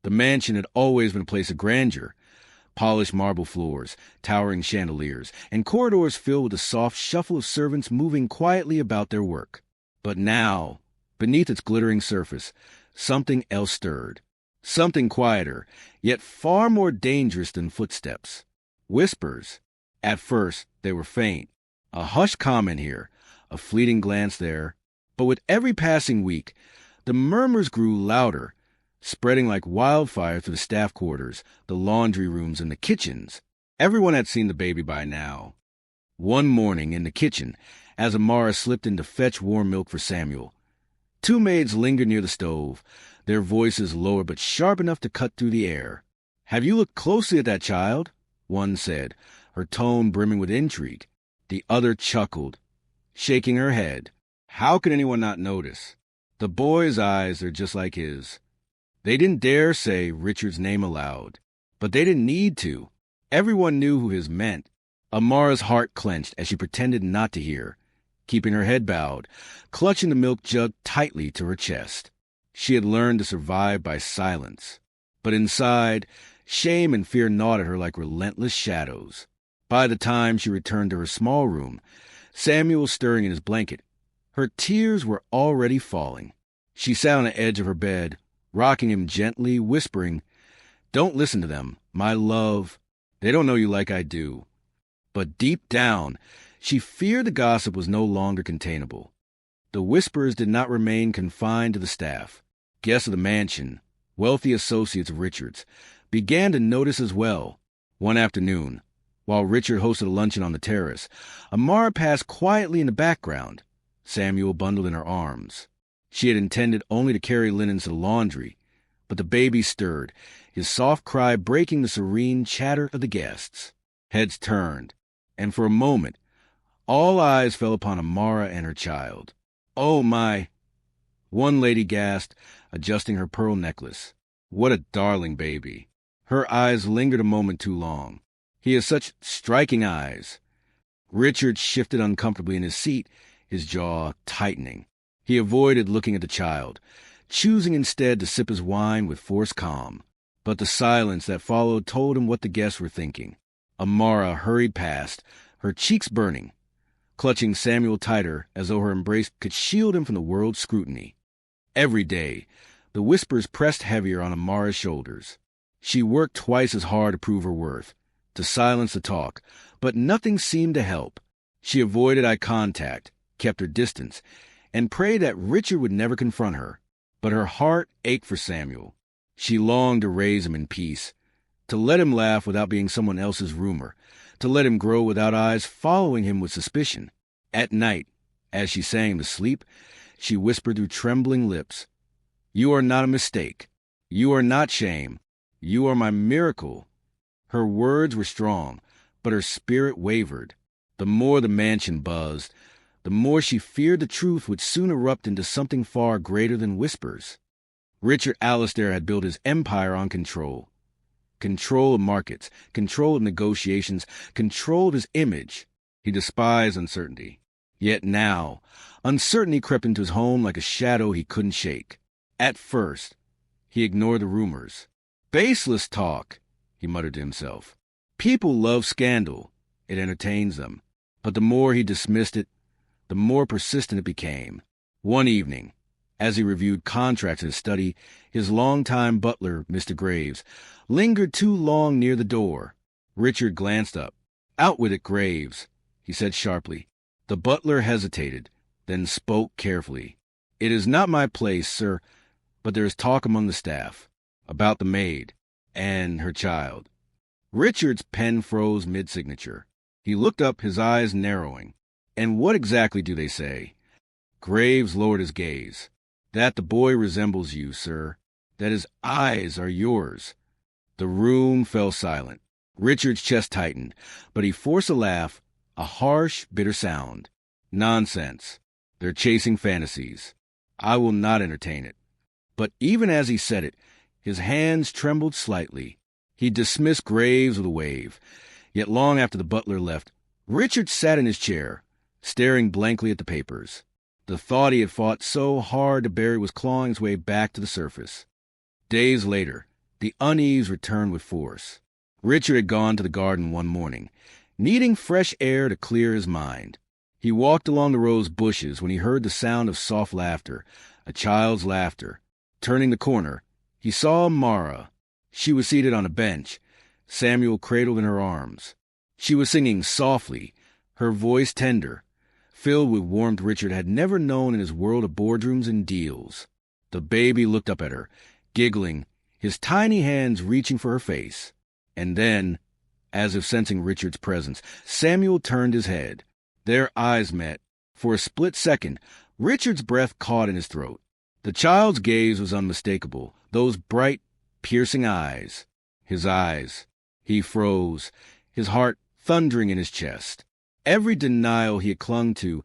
The mansion had always been a place of grandeur. Polished marble floors, towering chandeliers, and corridors filled with the soft shuffle of servants moving quietly about their work. But now, beneath its glittering surface, something else stirred. Something quieter, yet far more dangerous than footsteps. Whispers. At first, they were faint. A hushed comment here, a fleeting glance there. But with every passing week, the murmurs grew louder, spreading like wildfire through the staff quarters, the laundry rooms, and the kitchens. Everyone had seen the baby by now. One morning in the kitchen, as Amara slipped in to fetch warm milk for Samuel, two maids lingered near the stove, their voices lower but sharp enough to cut through the air. "Have you looked closely at that child?" one said, her tone brimming with intrigue. The other chuckled, shaking her head. How could anyone not notice? The boy's eyes are just like his. They didn't dare say Richard's name aloud, but they didn't need to. Everyone knew who his meant. Amara's heart clenched as she pretended not to hear, keeping her head bowed, clutching the milk jug tightly to her chest. She had learned to survive by silence, but inside, shame and fear gnawed at her like relentless shadows. By the time she returned to her small room, Samuel was stirring in his blanket. Her tears were already falling. She sat on the edge of her bed, rocking him gently, whispering, "Don't listen to them, my love. They don't know you like I do." But deep down, she feared the gossip was no longer containable. The whispers did not remain confined to the staff. Guests of the mansion, wealthy associates of Richard's, began to notice as well. One afternoon, while Richard hosted a luncheon on the terrace, Amara passed quietly in the background, Samuel bundled in her arms. She had intended only to carry linens to the laundry, but the baby stirred, his soft cry breaking the serene chatter of the guests. Heads turned, and for a moment, all eyes fell upon Amara and her child. "Oh, my!" one lady gasped, adjusting her pearl necklace. "What a darling baby." Her eyes lingered a moment too long. "He has such striking eyes." Richard shifted uncomfortably in his seat, his jaw tightening. He avoided looking at the child, choosing instead to sip his wine with forced calm. But the silence that followed told him what the guests were thinking. Amara hurried past, her cheeks burning, clutching Samuel tighter as though her embrace could shield him from the world's scrutiny. Every day, the whispers pressed heavier on Amara's shoulders. She worked twice as hard to prove her worth, to silence the talk, but nothing seemed to help. She avoided eye contact, kept her distance, and prayed that Richard would never confront her. But her heart ached for Samuel. She longed to raise him in peace, to let him laugh without being someone else's rumor, to let him grow without eyes following him with suspicion. At night, as she sang him to sleep, she whispered through trembling lips, "You are not a mistake. You are not shame. You are my miracle." Her words were strong, but her spirit wavered. The more the mansion buzzed, the more she feared the truth would soon erupt into something far greater than whispers. Richard Alastair had built his empire on control. Control of markets, control of negotiations, control of his image. He despised uncertainty. Yet now, uncertainty crept into his home like a shadow he couldn't shake. At first, he ignored the rumors. "Baseless talk," he muttered to himself. "People love scandal. It entertains them." But the more he dismissed it, the more persistent it became. One evening, as he reviewed contracts in his study, his longtime butler, Mr. Graves, lingered too long near the door. Richard glanced up. "Out with it, Graves," he said sharply. The butler hesitated, then spoke carefully. "It is not my place, sir, but there is talk among the staff about the maid and her child." Richard's pen froze mid-signature. He looked up, his eyes narrowing. "And what exactly do they say?" Graves lowered his gaze. "That the boy resembles you, sir. That his eyes are yours." The room fell silent. Richard's chest tightened, but he forced a laugh, a harsh, bitter sound. "Nonsense. They're chasing fantasies. I will not entertain it." But even as he said it, his hands trembled slightly. He dismissed Graves with a wave. Yet long after the butler left, Richard sat in his chair, staring blankly at the papers. The thought he had fought so hard to bury was clawing its way back to the surface. Days later, The unease returned with force. Richard had gone to the garden one morning, needing fresh air to clear his mind. He walked along the rose bushes when he heard the sound of soft laughter, a child's laughter. Turning the corner, he saw Mara. She was seated on a bench, Samuel cradled in her arms. She was singing softly, her voice tender, filled with warmth Richard had never known in his world of boardrooms and deals. The baby looked up at her, giggling, his tiny hands reaching for her face. And then, as if sensing Richard's presence, Samuel turned his head. Their eyes met. For a split second, Richard's breath caught in his throat. The child's gaze was unmistakable, those bright, piercing eyes. His eyes. He froze, his heart thundering in his chest. Every denial he had clung to,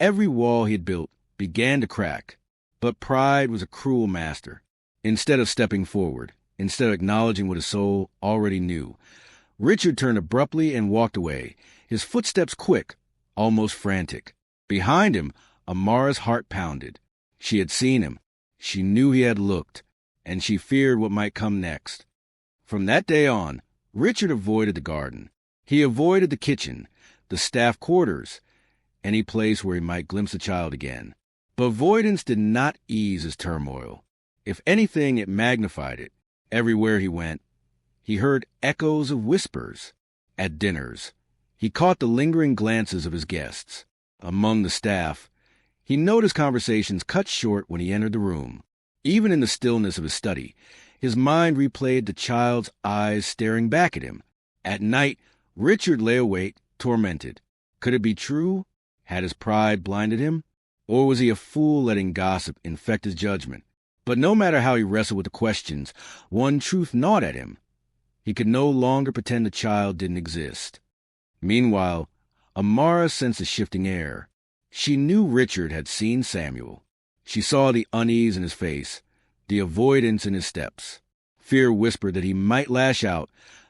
every wall he had built, began to crack. But pride was a cruel master. Instead of stepping forward, instead of acknowledging what his soul already knew, Richard turned abruptly and walked away, his footsteps quick, almost frantic. Behind him, Amara's heart pounded. She had seen him. She knew he had looked, and she feared what might come next. From that day on, Richard avoided the garden. He avoided the kitchen, the staff quarters, any place where he might glimpse the child again. But avoidance did not ease his turmoil. If anything, it magnified it. Everywhere he went, he heard echoes of whispers. At dinners, he caught the lingering glances of his guests. Among the staff, he noticed conversations cut short when he entered the room. Even in the stillness of his study, his mind replayed the child's eyes staring back at him. At night, Richard lay awake, tormented. Could it be true? Had his pride blinded him? Or was he a fool letting gossip infect his judgment? But no matter how he wrestled with the questions, one truth gnawed at him. He could no longer pretend the child didn't exist. Meanwhile, Amara sensed the shifting air. She knew Richard had seen Samuel. She saw the unease in his face, the avoidance in his steps. Fear whispered that he might lash out,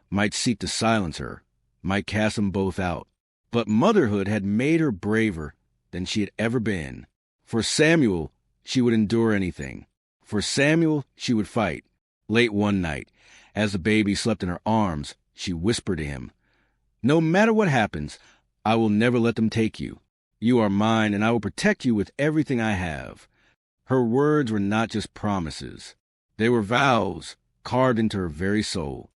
might seek to silence her, might cast them both out. But motherhood had made her braver than she had ever been. For Samuel, she would endure anything. For Samuel, she would fight. Late one night, as the baby slept in her arms, she whispered to him, "No matter what happens, I will never let them take you. You are mine, and I will protect you with everything I have." Her words were not just promises. They were vows, carved into her very soul.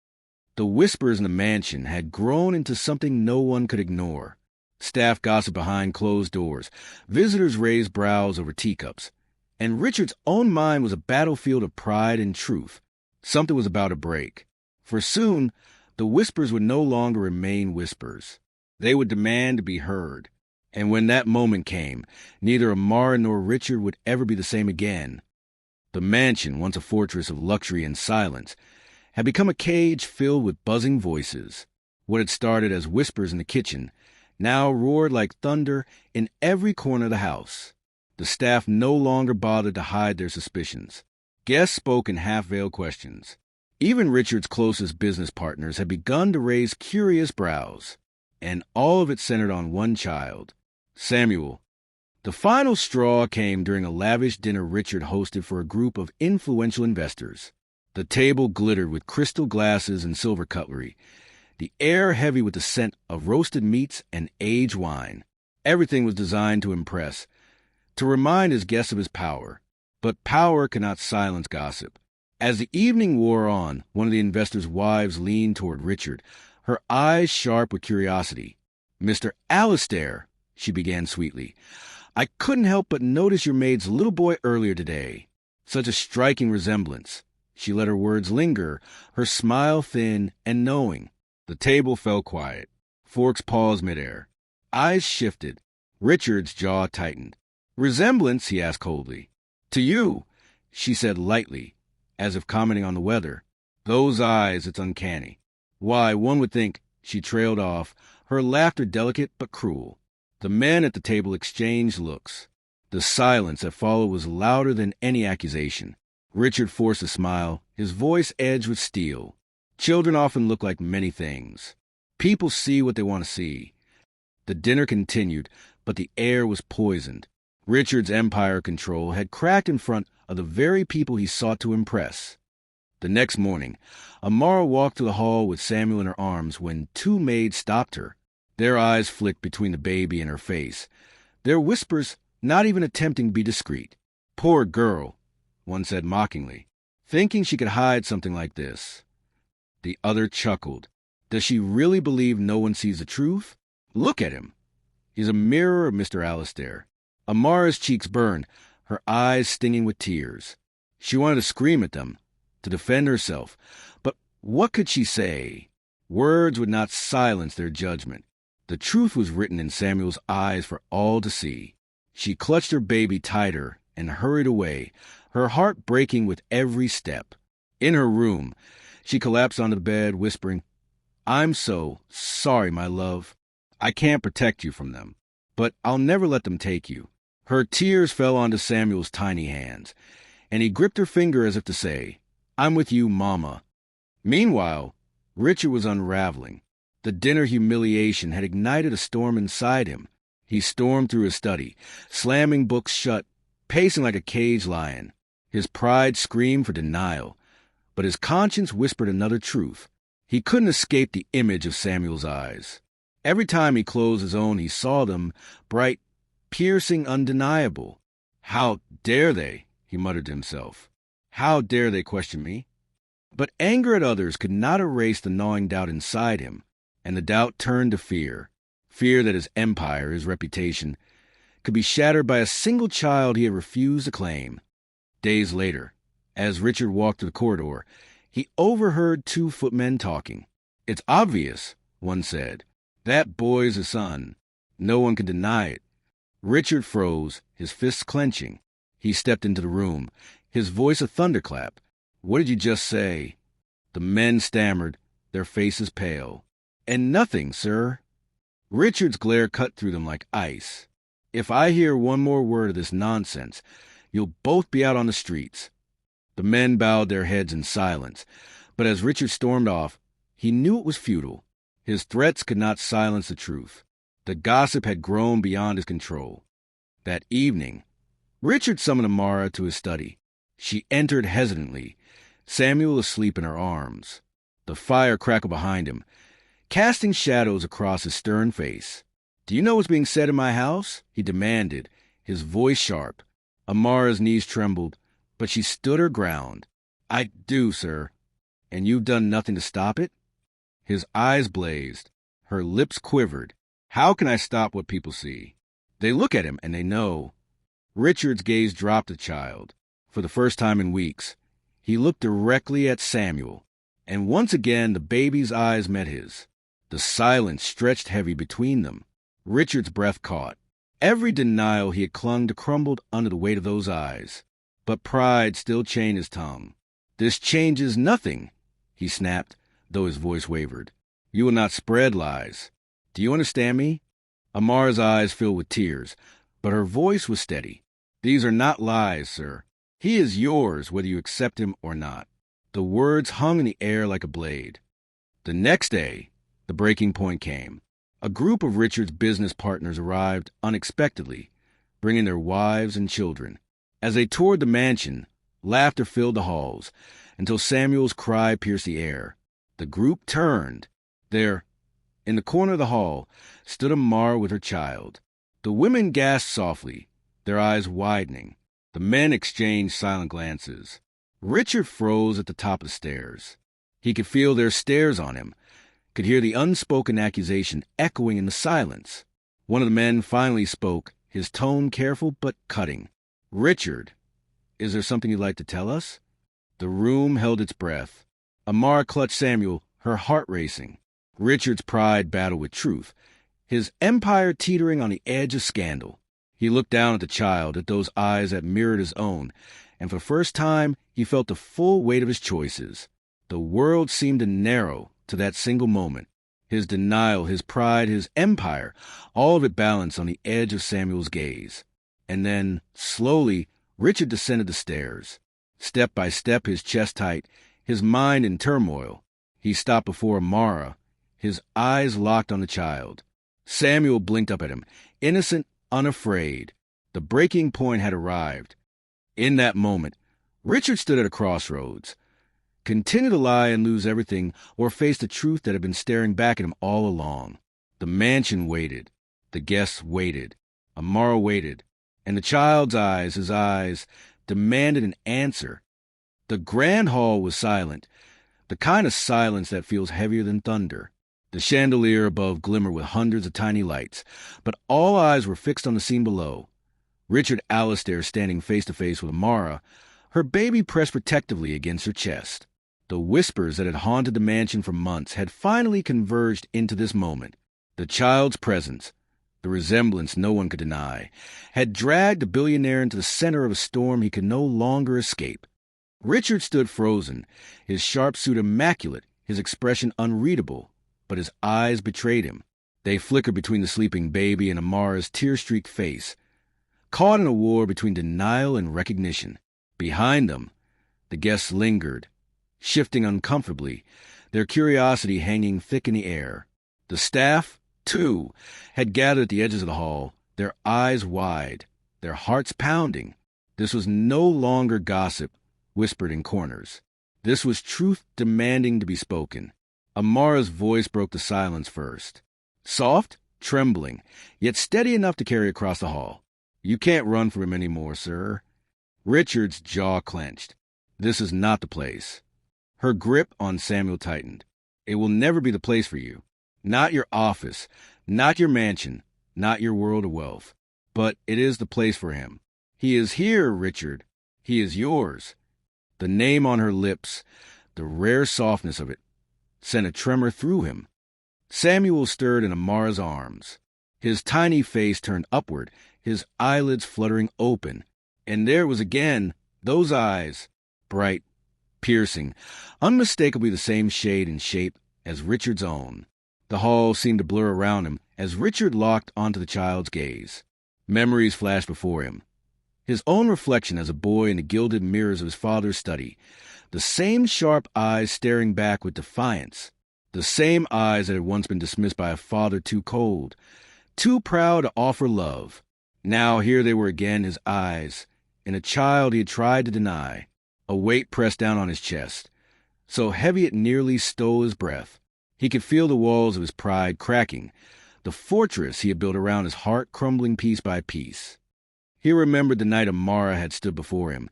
The whispers in the mansion had grown into something no one could ignore. Staff gossiped behind closed doors. Visitors raised brows over teacups. And Richard's own mind was a battlefield of pride and truth. Something was about to break. For soon, the whispers would no longer remain whispers. They would demand to be heard. And when that moment came, neither Amara nor Richard would ever be the same again. The mansion, once a fortress of luxury and silence, had become a cage filled with buzzing voices. What had started as whispers in the kitchen now roared like thunder in every corner of the house. The staff no longer bothered to hide their suspicions. Guests spoke in half-veiled questions. Even Richard's closest business partners had begun to raise curious brows. And all of it centered on one child, Samuel. The final straw came during a lavish dinner Richard hosted for a group of influential investors. The table glittered with crystal glasses and silver cutlery, the air heavy with the scent of roasted meats and aged wine. Everything was designed to impress, to remind his guests of his power. But power cannot silence gossip. As the evening wore on, one of the investors' wives leaned toward Richard, her eyes sharp with curiosity. "Mr. Alistair," she began sweetly, "I couldn't help but notice your maid's little boy earlier today. Such a striking resemblance." She let her words linger, her smile thin and knowing. The table fell quiet. Forks paused midair. Eyes shifted. Richard's jaw tightened. "Resemblance?" he asked coldly. "To you," she said lightly, as if commenting on the weather. "Those eyes, it's uncanny. Why, one would think," she trailed off, her laughter delicate but cruel. The men at the table exchanged looks. The silence that followed was louder than any accusation. Richard forced a smile, his voice edged with steel. Children often look like many things. People see what they want to see. The dinner continued, but the air was poisoned. Richard's empire control had cracked in front of the very people he sought to impress. The next morning, Amara walked through the hall with Samuel in her arms when two maids stopped her. Their eyes flicked between the baby and her face, their whispers not even attempting to be discreet. "Poor girl," one said mockingly, "thinking she could hide something like this." The other chuckled. "Does she really believe no one sees the truth? Look at him. He's a mirror of Mr. Alistair." Amara's cheeks burned, her eyes stinging with tears. She wanted to scream at them, to defend herself, but what could she say? Words would not silence their judgment. The truth was written in Samuel's eyes for all to see. She clutched her baby tighter and hurried away, her heart breaking with every step. In her room, she collapsed onto the bed, whispering, "I'm so sorry, my love. I can't protect you from them, but I'll never let them take you." Her tears fell onto Samuel's tiny hands, and he gripped her finger as if to say, "I'm with you, Mama." Meanwhile, Richard was unraveling. The dinner humiliation had ignited a storm inside him. He stormed through his study, slamming books shut, pacing like a caged lion. His pride screamed for denial, but his conscience whispered another truth. He couldn't escape the image of Samuel's eyes. Every time he closed his own, he saw them, bright, piercing, undeniable. "How dare they?" he muttered to himself. "How dare they question me?" But anger at others could not erase the gnawing doubt inside him, and the doubt turned to fear. Fear that his empire, his reputation, could be shattered by a single child he had refused to claim. Days later, as Richard walked through the corridor, he overheard two footmen talking. "It's obvious," one said. "That boy's his son. No one can deny it." Richard froze, his fists clenching. He stepped into the room, his voice a thunderclap. "What did you just say?" The men stammered, their faces pale. "And nothing, sir." Richard's glare cut through them like ice. "If I hear one more word of this nonsense, you'll both be out on the streets." The men bowed their heads in silence, but as Richard stormed off, he knew it was futile. His threats could not silence the truth. The gossip had grown beyond his control. That evening, Richard summoned Amara to his study. She entered hesitantly, Samuel asleep in her arms. The fire crackled behind him, casting shadows across his stern face. "Do you know what's being said in my house?" he demanded, his voice sharp. Amara's knees trembled, but she stood her ground. "I do, sir." "And you've done nothing to stop it?" His eyes blazed, her lips quivered. "How can I stop what people see? They look at him and they know." Richard's gaze dropped the child. For the first time in weeks, he looked directly at Samuel, and once again the baby's eyes met his. The silence stretched heavy between them. Richard's breath caught. Every denial he had clung to crumbled under the weight of those eyes. But pride still chained his tongue. "This changes nothing," he snapped, though his voice wavered. "You will not spread lies. Do you understand me?" Amara's eyes filled with tears, but her voice was steady. "These are not lies, sir. He is yours, whether you accept him or not." The words hung in the air like a blade. The next day, the breaking point came. A group of Richard's business partners arrived unexpectedly, bringing their wives and children. As they toured the mansion, laughter filled the halls, until Samuel's cry pierced the air. The group turned. There, in the corner of the hall, stood Amara with her child. The women gasped softly, their eyes widening. The men exchanged silent glances. Richard froze at the top of the stairs. He could feel their stares on him, could hear the unspoken accusation echoing in the silence. One of the men finally spoke, his tone careful but cutting. "Richard, is there something you'd like to tell us?" The room held its breath. Amara clutched Samuel, her heart racing. Richard's pride battled with truth, his empire teetering on the edge of scandal. He looked down at the child, at those eyes that mirrored his own, and for the first time he felt the full weight of his choices. The world seemed to narrow to that single moment. His denial, his pride, his empire, all of it balanced on the edge of Samuel's gaze. And then, slowly, Richard descended the stairs. Step by step, his chest tight, his mind in turmoil. He stopped before Amara, his eyes locked on the child. Samuel blinked up at him, innocent, unafraid. The breaking point had arrived. In that moment, Richard stood at a crossroads. Continue to lie and lose everything, or face the truth that had been staring back at him all along. The mansion waited. The guests waited. Amara waited. And the child's eyes, his eyes, demanded an answer. The grand hall was silent, the kind of silence that feels heavier than thunder. The chandelier above glimmered with hundreds of tiny lights, but all eyes were fixed on the scene below. Richard Alastair standing face to face with Amara, her baby pressed protectively against her chest. The whispers that had haunted the mansion for months had finally converged into this moment. The child's presence, the resemblance no one could deny, had dragged the billionaire into the center of a storm he could no longer escape. Richard stood frozen, his sharp suit immaculate, his expression unreadable, but his eyes betrayed him. They flickered between the sleeping baby and Amara's tear-streaked face, caught in a war between denial and recognition. Behind them, the guests lingered, shifting uncomfortably, their curiosity hanging thick in the air. The staff, too, had gathered at the edges of the hall, their eyes wide, their hearts pounding. This was no longer gossip whispered in corners. This was truth demanding to be spoken. Amara's voice broke the silence first. Soft, trembling, yet steady enough to carry across the hall. "You can't run from him anymore, sir." Richard's jaw clenched. "This is not the place." Her grip on Samuel tightened. "It will never be the place for you. Not your office, not your mansion, not your world of wealth. But it is the place for him. He is here, Richard. He is yours." The name on her lips, the rare softness of it, sent a tremor through him. Samuel stirred in Amara's arms. His tiny face turned upward, his eyelids fluttering open. And there was again those eyes, bright, piercing, unmistakably the same shade and shape as Richard's own. The hall seemed to blur around him as Richard locked onto the child's gaze. Memories flashed before him. His own reflection as a boy in the gilded mirrors of his father's study. The same sharp eyes staring back with defiance. The same eyes that had once been dismissed by a father too cold, too proud to offer love. Now here they were again, his eyes, in a child he had tried to deny. A weight pressed down on his chest, so heavy it nearly stole his breath. He could feel the walls of his pride cracking, the fortress he had built around his heart crumbling piece by piece. He remembered the night Amara had stood before him,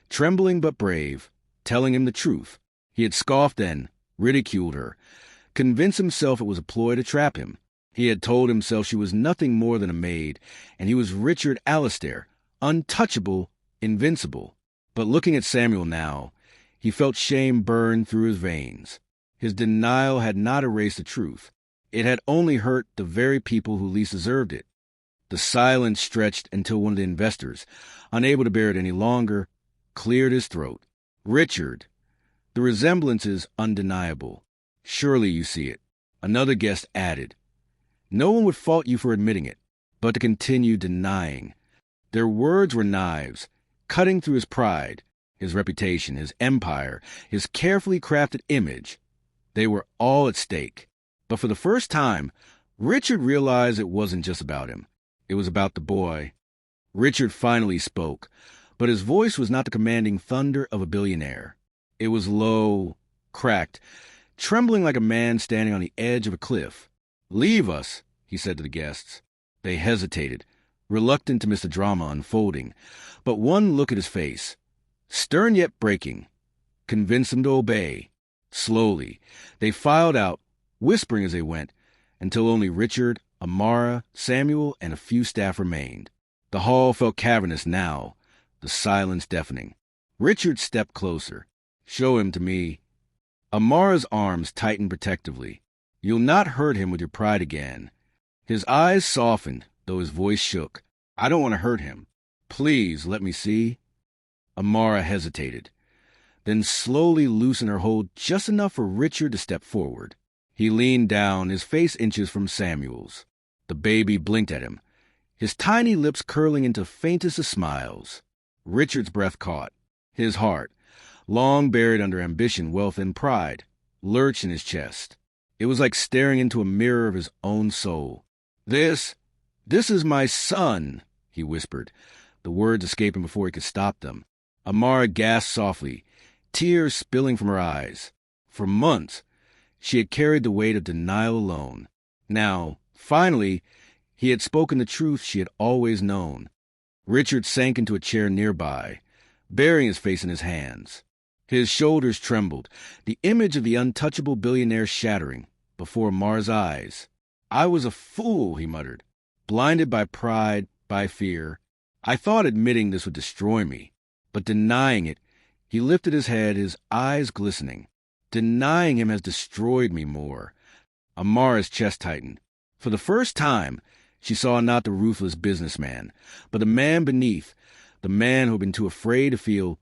trembling but brave, telling him the truth. He had scoffed then, ridiculed her, convinced himself it was a ploy to trap him. He had told himself she was nothing more than a maid, and he was Richard Alastair, untouchable, invincible. But looking at Samuel now, he felt shame burn through his veins. His denial had not erased the truth. It had only hurt the very people who least deserved it. The silence stretched until one of the investors, unable to bear it any longer, cleared his throat. "Richard, the resemblance is undeniable. Surely you see it." Another guest added. No one would fault you for admitting it, but to continue denying. Their words were knives, cutting through his pride, his reputation, his empire, his carefully crafted image. They were all at stake. But for the first time, Richard realized it wasn't just about him. It was about the boy. Richard finally spoke, but his voice was not the commanding thunder of a billionaire. It was low, cracked, trembling like a man standing on the edge of a cliff. "Leave us," he said to the guests. They hesitated, reluctant to miss the drama unfolding, but one look at his face, stern yet breaking, convinced them to obey. Slowly, they filed out, whispering as they went, until only Richard, Amara, Samuel, and a few staff remained. The hall felt cavernous now, the silence deafening. Richard stepped closer. "Show him to me." Amara's arms tightened protectively. "You'll not hurt him with your pride again." His eyes softened, though his voice shook. "I don't want to hurt him. Please, let me see." Amara hesitated, then slowly loosened her hold just enough for Richard to step forward. He leaned down, his face inches from Samuel's. The baby blinked at him, his tiny lips curling into faintest of smiles. Richard's breath caught. His heart, long buried under ambition, wealth, and pride, lurched in his chest. It was like staring into a mirror of his own soul. This is my son," he whispered, the words escaping before he could stop them. Amara gasped softly, tears spilling from her eyes. For months, she had carried the weight of denial alone. Now, finally, he had spoken the truth she had always known. Richard sank into a chair nearby, burying his face in his hands. His shoulders trembled, the image of the untouchable billionaire shattering before Mara's eyes. "I was a fool," he muttered, blinded by pride, by fear. "I thought admitting this would destroy me." But denying it, he lifted his head, his eyes glistening. "Denying him has destroyed me more." Amara's chest tightened. For the first time, she saw not the ruthless businessman, but the man beneath, the man who had been too afraid to feel,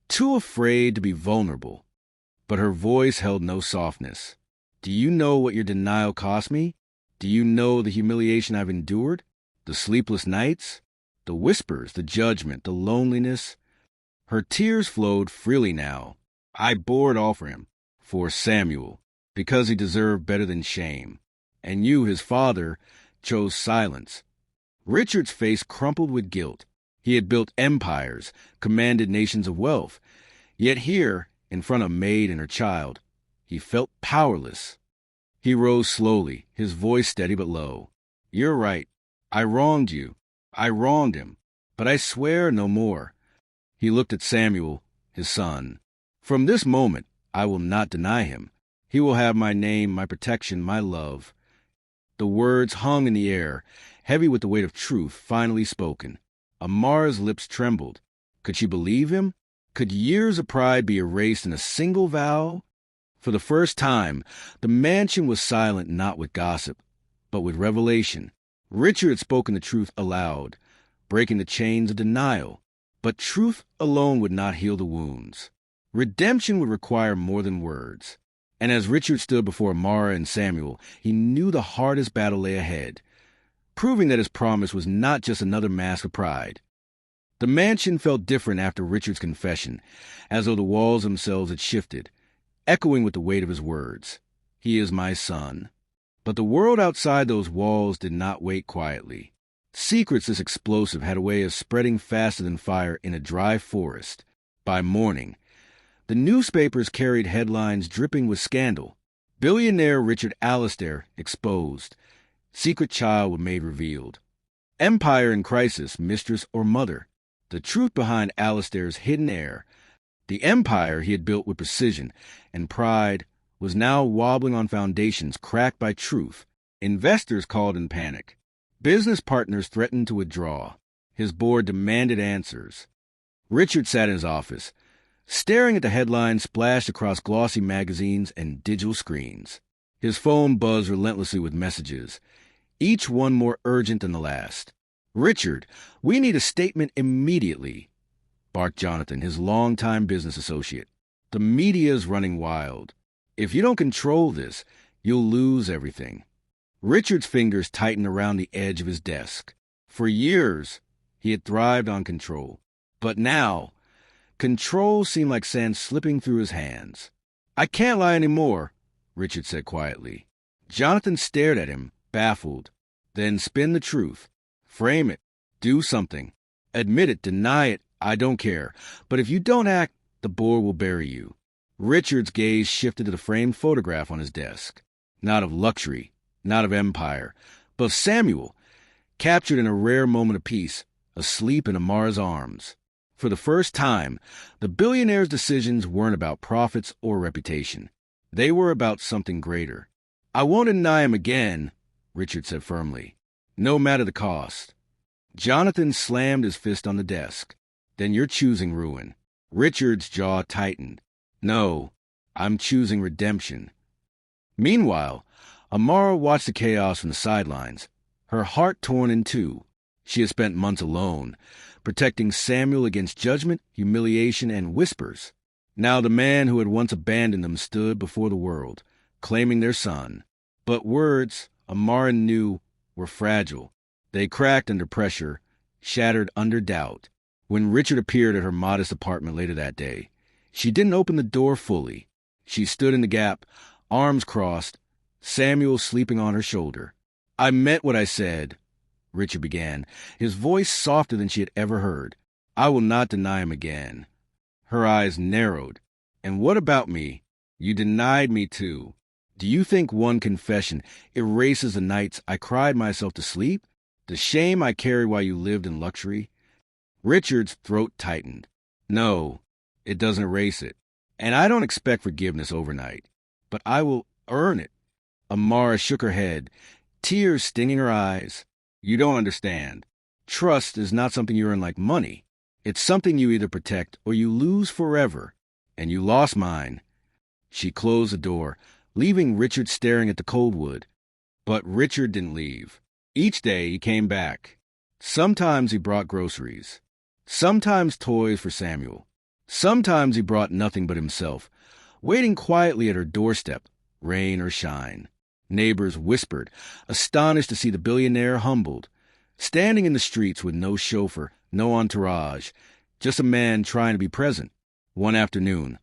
too afraid to be vulnerable. But her voice held no softness. "Do you know what your denial cost me? Do you know the humiliation I've endured? The sleepless nights? The whispers, the judgment, the loneliness?" Her tears flowed freely now. "I bore it all for him, for Samuel, because he deserved better than shame. And you, his father, chose silence." Richard's face crumpled with guilt. He had built empires, commanded nations of wealth. Yet here, in front of Maid and her child, he felt powerless. He rose slowly, his voice steady but low. "You're right. I wronged you. I wronged him. But I swear no more." He looked at Samuel, his son. "From this moment, I will not deny him. He will have my name, my protection, my love." The words hung in the air, heavy with the weight of truth finally spoken. Amara's lips trembled. Could she believe him? Could years of pride be erased in a single vow? For the first time, the mansion was silent not with gossip, but with revelation. Richard had spoken the truth aloud, breaking the chains of denial. But truth alone would not heal the wounds. Redemption would require more than words. And as Richard stood before Mara and Samuel, he knew the hardest battle lay ahead, proving that his promise was not just another mask of pride. The mansion felt different after Richard's confession, as though the walls themselves had shifted, echoing with the weight of his words. "He is my son." But the world outside those walls did not wait quietly. Secrets this explosive had a way of spreading faster than fire in a dry forest. By morning, the newspapers carried headlines dripping with scandal. Billionaire Richard Alastair exposed. Secret child with Maid revealed. Empire in crisis, mistress or mother. The truth behind Alastair's hidden heir. The empire he had built with precision and pride was now wobbling on foundations cracked by truth. Investors called in panic. Business partners threatened to withdraw. His board demanded answers. Richard sat in his office, staring at the headlines splashed across glossy magazines and digital screens. His phone buzzed relentlessly with messages, each one more urgent than the last. "Richard, we need a statement immediately," barked Jonathan, his longtime business associate. "The media's running wild. If you don't control this, you'll lose everything." Richard's fingers tightened around the edge of his desk. For years, he had thrived on control. But now, control seemed like sand slipping through his hands. "I can't lie anymore," Richard said quietly. Jonathan stared at him, baffled. "Then spin the truth. Frame it. Do something. Admit it, deny it, I don't care. But if you don't act, the board will bury you." Richard's gaze shifted to the framed photograph on his desk. Not of luxury, not of empire, but of Samuel, captured in a rare moment of peace, asleep in Amara's arms. For the first time, the billionaire's decisions weren't about profits or reputation. They were about something greater. "I won't deny him again," Richard said firmly, "no matter the cost." Jonathan slammed his fist on the desk. "Then you're choosing ruin." Richard's jaw tightened. "No, I'm choosing redemption." Meanwhile, Amara watched the chaos from the sidelines, her heart torn in two. She had spent months alone, protecting Samuel against judgment, humiliation, and whispers. Now the man who had once abandoned them stood before the world, claiming their son. But words, Amara knew, were fragile. They cracked under pressure, shattered under doubt. When Richard appeared at her modest apartment later that day, she didn't open the door fully. She stood in the gap, arms crossed, Samuel sleeping on her shoulder. "I meant what I said," Richard began, his voice softer than she had ever heard. "I will not deny him again." Her eyes narrowed. And what about me? You denied me too. Do you think one confession erases the nights I cried myself to sleep? The shame I carried while you lived in luxury? Richard's throat tightened. No, it doesn't erase it. And I don't expect forgiveness overnight. But I will earn it. Amara shook her head, tears stinging her eyes. You don't understand. Trust is not something you earn like money. It's something you either protect or you lose forever. And you lost mine. She closed the door, leaving Richard staring at the cold wood. But Richard didn't leave. Each day he came back. Sometimes he brought groceries. Sometimes toys for Samuel. Sometimes he brought nothing but himself, waiting quietly at her doorstep, rain or shine. Neighbors whispered, astonished to see the billionaire humbled, standing in the streets with no chauffeur, no entourage, just a man trying to be present. One afternoon,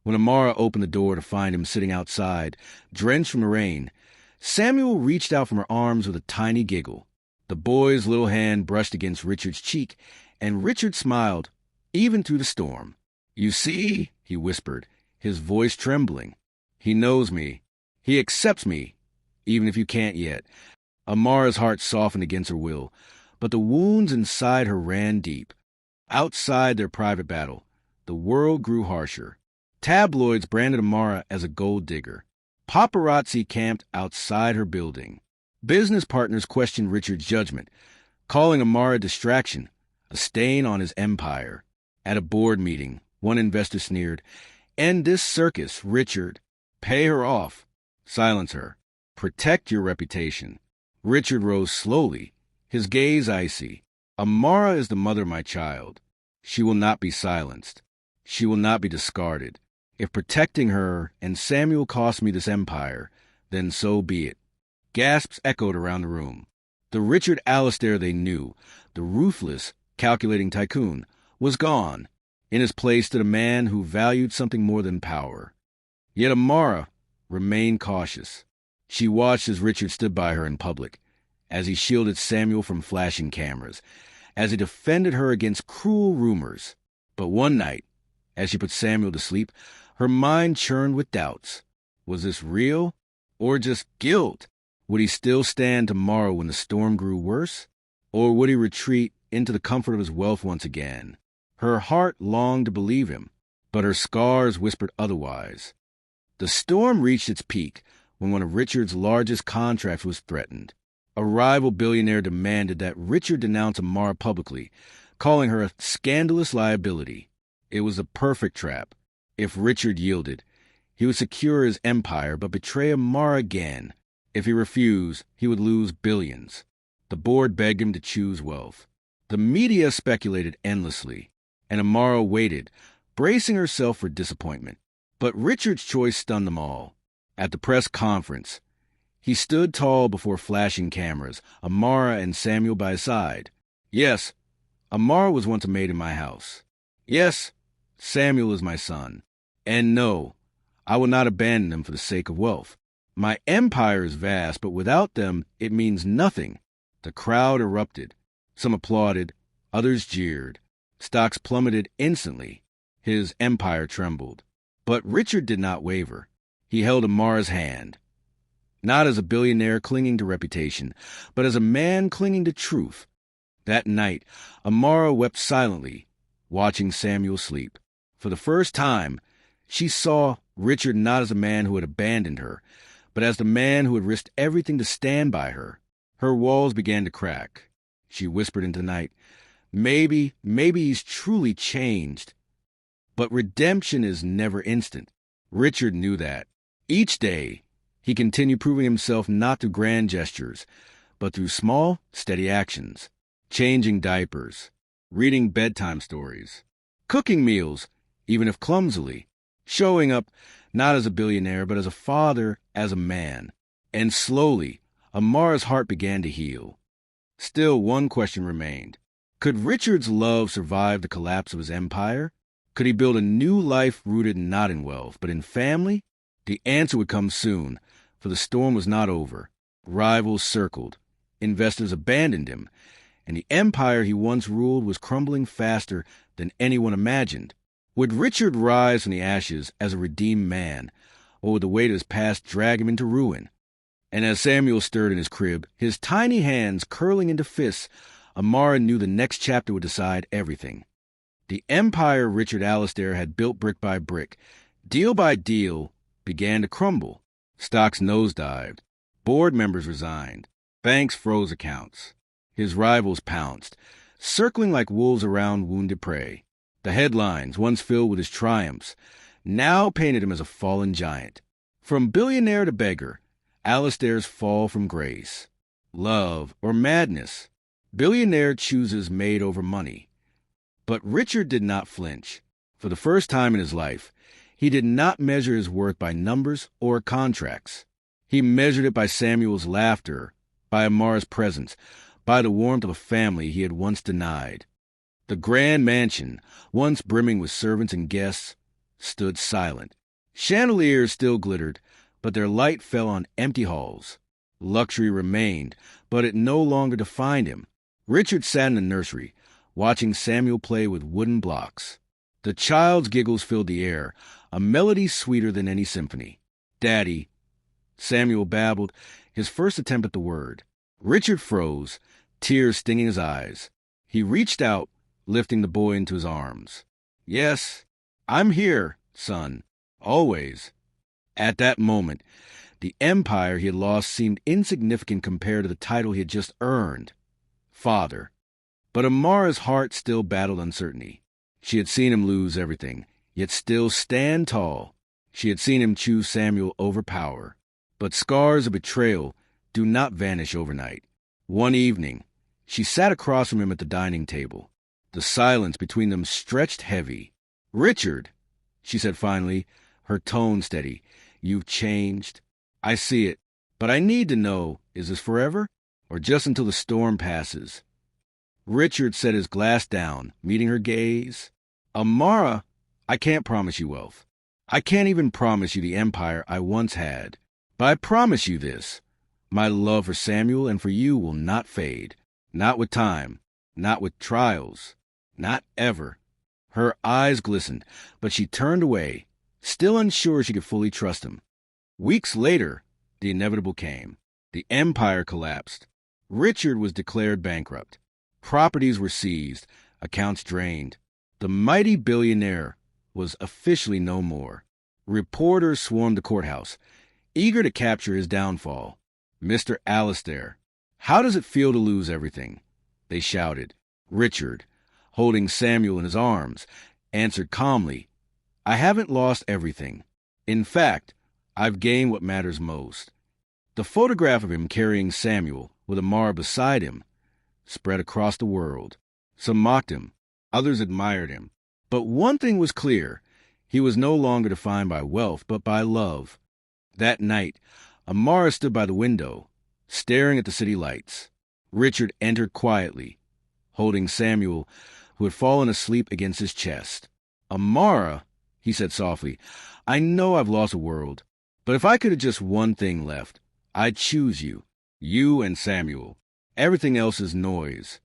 when Amara opened the door to find him sitting outside, drenched from the rain, Samuel reached out from her arms with a tiny giggle. The boy's little hand brushed against Richard's cheek, and Richard smiled, even through the storm. You see, he whispered, his voice trembling. He knows me. He accepts me, even if you can't yet. Amara's heart softened against her will, but the wounds inside her ran deep. Outside their private battle, the world grew harsher. Tabloids branded Amara as a gold digger. Paparazzi camped outside her building. Business partners questioned Richard's judgment, calling Amara a distraction, a stain on his empire. At a board meeting, one investor sneered, "End this circus, Richard. Pay her off. Silence her. Protect your reputation." Richard rose slowly, his gaze icy. Amara is the mother of my child. She will not be silenced. She will not be discarded. If protecting her and Samuel cost me this empire, then so be it. Gasps echoed around the room. The Richard Alastair they knew, the ruthless, calculating tycoon, was gone. In his place stood a man who valued something more than power. Yet Amara remained cautious. She watched as Richard stood by her in public, as he shielded Samuel from flashing cameras, as he defended her against cruel rumors. But one night, as she put Samuel to sleep, her mind churned with doubts. Was this real, or just guilt? Would he still stand tomorrow when the storm grew worse? Or would he retreat into the comfort of his wealth once again? Her heart longed to believe him, but her scars whispered otherwise. The storm reached its peak when one of Richard's largest contracts was threatened. A rival billionaire demanded that Richard denounce Amara publicly, calling her a scandalous liability. It was a perfect trap. If Richard yielded, he would secure his empire but betray Amara again. If he refused, he would lose billions. The board begged him to choose wealth. The media speculated endlessly, and Amara waited, bracing herself for disappointment. But Richard's choice stunned them all. At the press conference, he stood tall before flashing cameras, Amara and Samuel by his side. Yes, Amara was once a maid in my house. Yes, Samuel is my son. And no, I will not abandon them for the sake of wealth. My empire is vast, but without them, it means nothing. The crowd erupted. Some applauded, others jeered. Stocks plummeted instantly. His empire trembled. But Richard did not waver. He held Amara's hand. Not as a billionaire clinging to reputation, but as a man clinging to truth. That night, Amara wept silently, watching Samuel sleep. For the first time, she saw Richard not as a man who had abandoned her, but as the man who had risked everything to stand by her. Her walls began to crack. She whispered into the night, maybe he's truly changed. But redemption is never instant. Richard knew that. Each day, he continued proving himself not through grand gestures, but through small, steady actions. Changing diapers, reading bedtime stories, cooking meals, even if clumsily, showing up not as a billionaire, but as a father, as a man. And slowly, Amara's heart began to heal. Still, one question remained. Could Richard's love survive the collapse of his empire? Could he build a new life rooted not in wealth, but in family? The answer would come soon, for the storm was not over. Rivals circled. Investors abandoned him, and the empire he once ruled was crumbling faster than anyone imagined. Would Richard rise from the ashes as a redeemed man, or would the weight of his past drag him into ruin? And as Samuel stirred in his crib, his tiny hands curling into fists, Amara knew the next chapter would decide everything. The empire Richard Alastair had built brick by brick, deal by deal, began to crumble. Stocks nosedived. Board members resigned. Banks froze accounts. His rivals pounced, circling like wolves around wounded prey. The headlines, once filled with his triumphs, now painted him as a fallen giant. From billionaire to beggar, Alastair's fall from grace. Love or madness. Billionaire chooses Maid over money. But Richard did not flinch. For the first time in his life, he did not measure his worth by numbers or contracts. He measured it by Samuel's laughter, by Amara's presence, by the warmth of a family he had once denied. The grand mansion, once brimming with servants and guests, stood silent. Chandeliers still glittered, but their light fell on empty halls. Luxury remained, but it no longer defined him. Richard sat in the nursery, watching Samuel play with wooden blocks. The child's giggles filled the air, a melody sweeter than any symphony. "Daddy," Samuel babbled, his first attempt at the word. Richard froze, tears stinging his eyes. He reached out, lifting the boy into his arms. "Yes, I'm here, son, always." At that moment, the empire he had lost seemed insignificant compared to the title he had just earned, father. But Amara's heart still battled uncertainty. She had seen him lose everything, yet still stand tall. She had seen him choose Samuel over power. But scars of betrayal do not vanish overnight. One evening, she sat across from him at the dining table. The silence between them stretched heavy. "Richard," she said finally, her tone steady, "you've changed. I see it. But I need to know, is this forever? Or just until the storm passes?" Richard set his glass down, meeting her gaze. "Amara, I can't promise you wealth. I can't even promise you the empire I once had. But I promise you this. My love for Samuel and for you will not fade. Not with time. Not with trials. Not ever." Her eyes glistened, but she turned away, still unsure she could fully trust him. Weeks later, the inevitable came. The empire collapsed. Richard was declared bankrupt. Properties were seized, accounts drained. The mighty billionaire was officially no more. Reporters swarmed the courthouse, eager to capture his downfall. "Mr. Alastair, how does it feel to lose everything?" they shouted. Richard, holding Samuel in his arms, answered calmly, "I haven't lost everything. In fact, I've gained what matters most." The photograph of him carrying Samuel, with Amara beside him, spread across the world. Some mocked him, others admired him. But one thing was clear: he was no longer defined by wealth, but by love. That night, Amara stood by the window, staring at the city lights. Richard entered quietly, holding Samuel, who had fallen asleep against his chest. "Amara," he said softly, "I know I've lost a world, but if I could have just one thing left, I'd choose you. You and Samuel. Everything else is noise."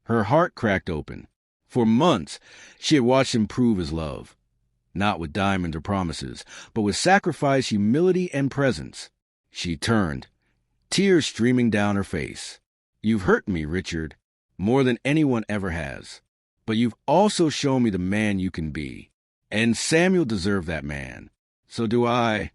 Her heart cracked open. For months, she had watched him prove his love. Not with diamonds or promises, but with sacrifice, humility, and presence. She turned, tears streaming down her face. "You've hurt me, Richard, more than anyone ever has. But you've also shown me the man you can be. And Samuel deserved that man. So do I."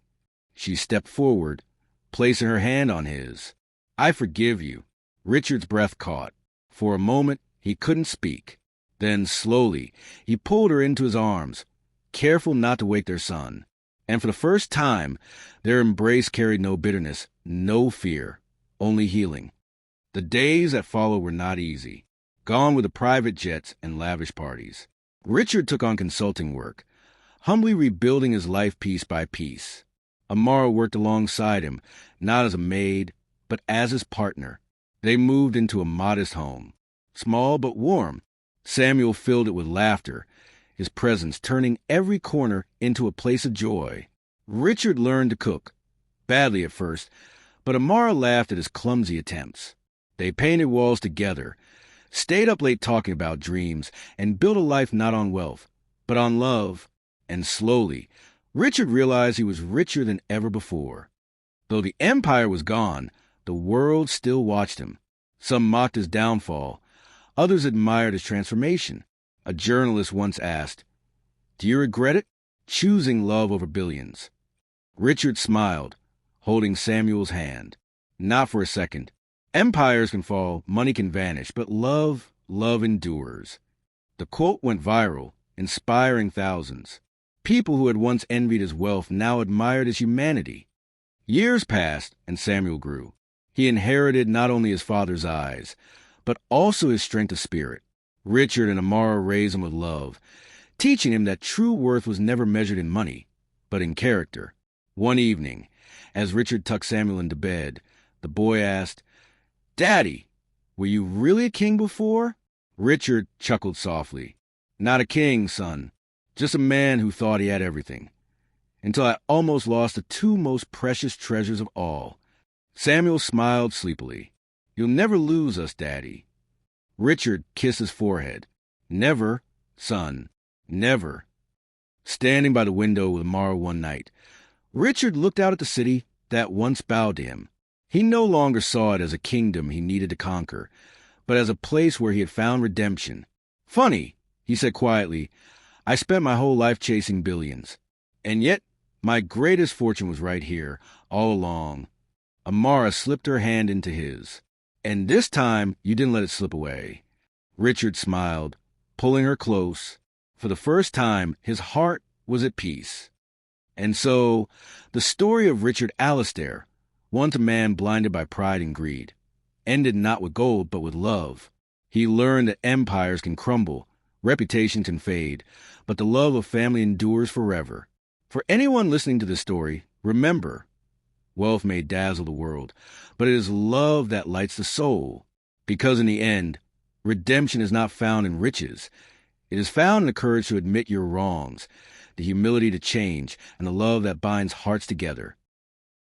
She stepped forward, placing her hand on his. "I forgive you." Richard's breath caught. For a moment, he couldn't speak. Then, slowly, he pulled her into his arms, careful not to wake their son. And for the first time, their embrace carried no bitterness, no fear, only healing. The days that followed were not easy. Gone were the private jets and lavish parties. Richard took on consulting work, humbly rebuilding his life piece by piece. Amara worked alongside him, not as a maid, but as his partner. They moved into a modest home, small but warm. Samuel filled it with laughter, his presence turning every corner into a place of joy. Richard learned to cook, badly at first, but Amara laughed at his clumsy attempts. They painted walls together, stayed up late talking about dreams, and built a life not on wealth, but on love. And slowly, Richard realized he was richer than ever before. Though the empire was gone, the world still watched him. Some mocked his downfall. Others admired his transformation. A journalist once asked, "Do you regret it? Choosing love over billions?" Richard smiled, holding Samuel's hand. "Not for a second. Empires can fall, money can vanish, but love endures." The quote went viral, inspiring thousands. People who had once envied his wealth now admired his humanity. Years passed, and Samuel grew. He inherited not only his father's eyes, but also his strength of spirit. Richard and Amara raised him with love, teaching him that true worth was never measured in money, but in character. One evening, as Richard tucked Samuel into bed, the boy asked, "Daddy, were you really a king before?" Richard chuckled softly. "Not a king, son. Just a man who thought he had everything. Until I almost lost the two most precious treasures of all." Samuel smiled sleepily. "You'll never lose us, Daddy." Richard kissed his forehead. "Never, son, never." Standing by the window with Amara one night, Richard looked out at the city that once bowed to him. He no longer saw it as a kingdom he needed to conquer, but as a place where he had found redemption. "Funny," he said quietly, "I spent my whole life chasing billions. And yet, my greatest fortune was right here, all along." Amara slipped her hand into his. "And this time, you didn't let it slip away." Richard smiled, pulling her close. For the first time, his heart was at peace. And so, the story of Richard Alastair, once a man blinded by pride and greed, ended not with gold, but with love. He learned that empires can crumble, reputation can fade, but the love of family endures forever. For anyone listening to this story, remember, wealth may dazzle the world, but it is love that lights the soul. Because in the end, redemption is not found in riches. It is found in the courage to admit your wrongs, the humility to change, and the love that binds hearts together.